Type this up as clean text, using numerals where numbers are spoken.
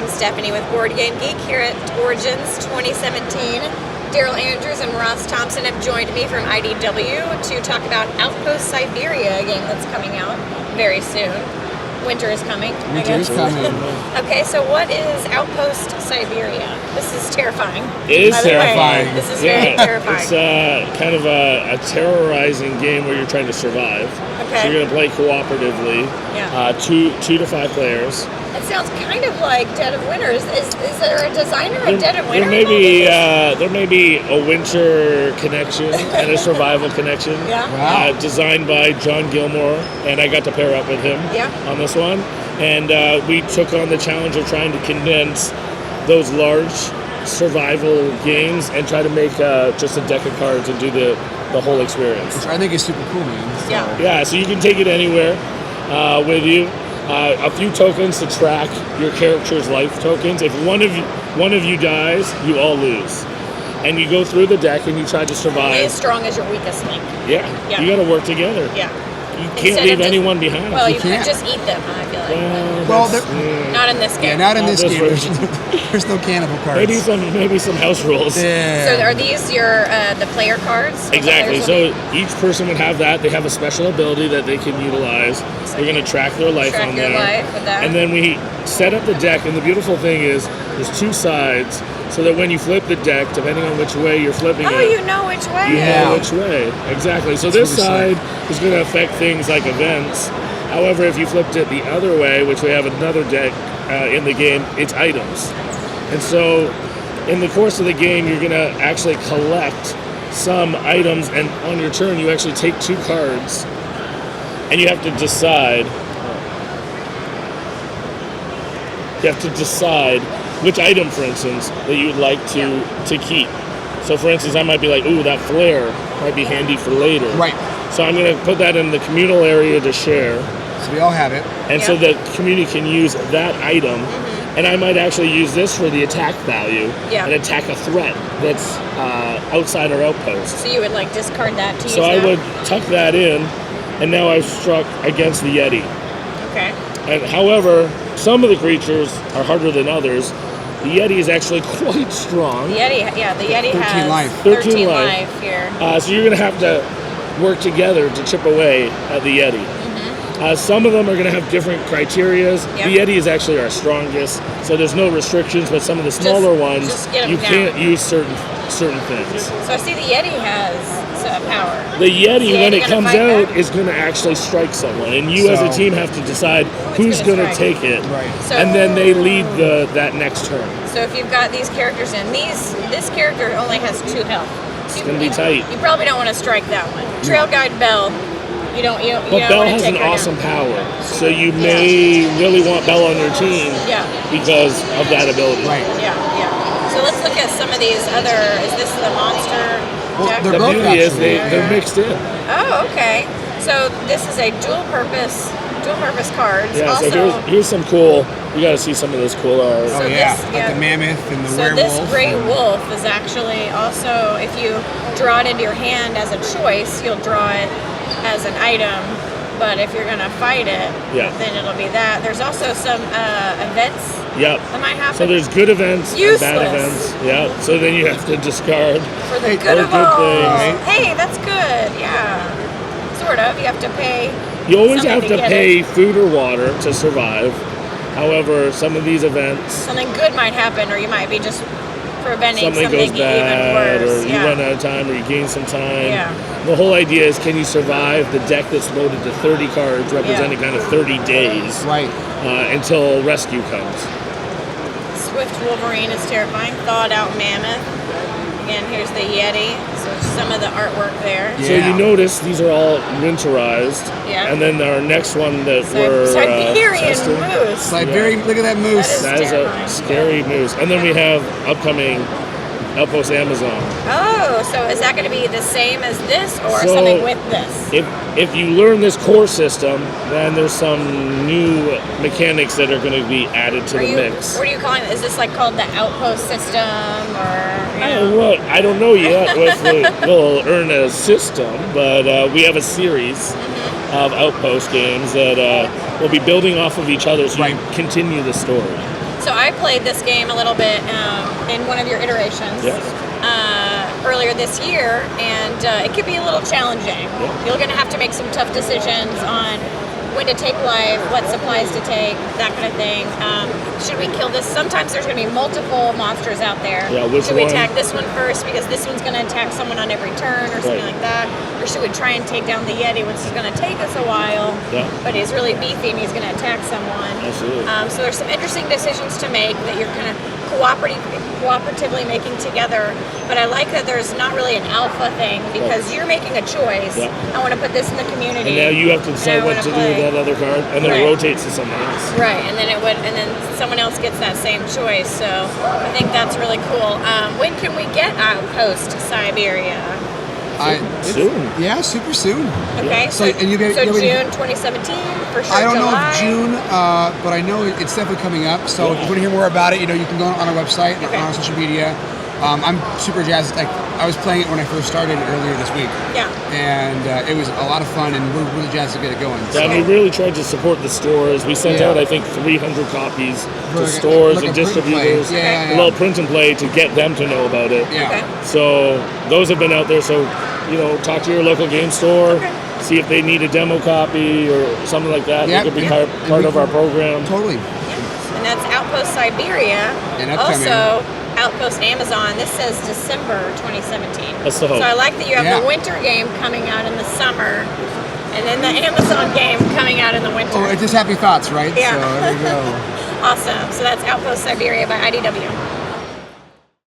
I'm Stephanie with Board Game Geek here at Origins 2017. Daryl Andrews and Ross Thompson have joined me from IDW to talk about Outpost Siberia, a game that's coming out very soon. Winter is coming. Winter is coming. Okay, so what is Outpost Siberia? This is terrifying. It is terrifying. This is very terrifying. It's kind of a terrorizing game where you're trying to survive. Okay. So you're going to play cooperatively. Yeah. 2 to 5 players. It sounds kind of like Dead of Winter. Is there a designer of Dead of Winter? There may be a winter connection and a survival connection. Yeah. Wow. Designed by John Gilmore, and I got to pair up with him on this one. And we took on the challenge of trying to condense those large survival games and try to make just a deck of cards and do the whole experience. Which I think is super cool, man. So. Yeah, so you can take it anywhere with you. A few tokens to track your character's life tokens. If one of you dies, you all lose. And you go through the deck and you try to survive. Only as strong as your weakest link. Yeah. You got to work together. Yeah. You can't leave anyone behind. Well, you could can't. just eat them, I feel like. Well, not in this game. Yeah, not in this this game. There's no cannibal cards. Maybe some house rules. Yeah. So are these your the player cards? Exactly. So each person would have that. They have a special ability that they can utilize. We're going to track their life on there. Life with that. And then we set up the deck. And the beautiful thing is there's 2 sides, so that when you flip the deck, depending on which way you're flipping it, you know which way. you know which way. Exactly. So this side is going to affect things like events. However, if you flipped it the other way, which we have another deck in the game, it's items. And so in the course of the game, you're going to actually collect some items, and on your turn, you actually take 2 cards, and you have to decide. Which item, for instance, that you would like to keep. So, for instance, I might be like, ooh, that flare might be handy for later. Right. So I'm going to put that in the communal area to share. So we all have it. And so the community can use that item. And I might actually use this for the attack value and attack a threat that's outside our outpost. So you would like discard that to use So I would tuck that in, and now I've struck against the Yeti. Okay. And however, some of the creatures are harder than others. The Yeti is actually quite strong. The Yeti has 13 life. 13 life here. So you're going to have to work together to chip away at the Yeti. Some of them are going to have different criterias. Yep. The Yeti is actually our strongest, so there's no restrictions, but some of the smaller ones, you can't use certain things. So I see the Yeti has power. The Yeti, when it comes out, back? is going to actually strike someone, and you as a team have to decide who's going to take it, Right. and then they lead that next turn. So if you've got these characters in, this character only has 2 health. It's going to be tight. You probably don't want to strike that one. Trail Guide Bell. You don't But Belle has an awesome power, so you may really want Belle on your team because of that ability. Right. Yeah. So let's look at some of these other. Is this the monster deck? they're The both beauty is actually, they're mixed in. Oh, okay. So this is a dual purpose cards. Yeah, also, so here's some cool. You got to see some of this cool art. So like the mammoth and the werewolf. So this gray wolf is actually also, if you draw it into your hand as a choice, you'll draw it as an item. But if you're gonna fight it, then it'll be that. There's also some events that might happen. So there's good events and bad events. Yeah. So then you have to discard for the good of all. things. Hey, that's good. Yeah. Sort of. You have to pay. You always have to pay it. food or water to survive. However, some of these events, something good might happen, or you might be just preventing something goes bad, even worse. or you run out of time, or you gain some time. Yeah. The whole idea is, can you survive the deck that's loaded to 30 cards, representing kind of 30 days, until rescue comes. Swift Wolverine is terrifying. Thawed out Mammoth. Again, here's the Yeti. So some of the artwork there. Yeah. So you notice these are all winterized. Yeah. And then our next one that Siberian moose. Siberian, look at that moose. That is a scary moose. And then we have upcoming Outpost Amazon. Oh, so is that going to be the same as this, or something with this? If you learn this core system, then there's some new mechanics that are going to be added to the mix. What are you calling it? Is this like called the Outpost system, or? I don't know yet. We'll earn a system, but we have a series of Outpost games that will be building off of each other, so you can continue the story. So I played this game a little bit in one of your iterations earlier this year, and it could be a little challenging. Yeah. You're going to have to make some tough decisions on when to take life, what supplies to take, that kind of thing. Should we kill this? Sometimes there's going to be multiple monsters out there. Yeah, which should we one? attack this one first because this one's going to attack someone on every turn or something like that? Or should we try and take down the Yeti, which is going to take us a while, but he's really beefy and he's going to attack someone? Absolutely. So there's some interesting decisions to make that you're kind of cooperatively making together. But I like that there's not really an alpha thing because you're making a choice. I want to put this in the community. And now you have to decide what to do with that other card, and then it rotates to someone else. Right, and then someone else gets that same choice. So I think that's really cool. When can we get Outpost Siberia? Soon. Yeah, super soon. Okay, So June 2017 for sure. I don't know July. if June, but I know it's definitely coming up. So if you want to hear more about it, you can go on our website, on our social media. I'm super jazzed. Like, I was playing it when I first started earlier this week. Yeah. And it was a lot of fun, and we're really jazzed to get it going. Yeah, and we really tried to support the stores. We sent out, I think, 300 copies to stores and distributors. A little print and play to get them to know about it. Yeah. Okay. So those have been out there. So, talk to your local game store. See if they need a demo copy or something like that. It could be part of our program. Totally. And that's Outpost Siberia. And upcoming. Also, Outpost Amazon. This says December 2017. That's the hope. So I like that you have the winter game coming out in the summer, and then the Amazon game coming out in the winter. Oh, it's just happy thoughts, right? Yeah. So there we go. Awesome. So that's Outpost Siberia by IDW.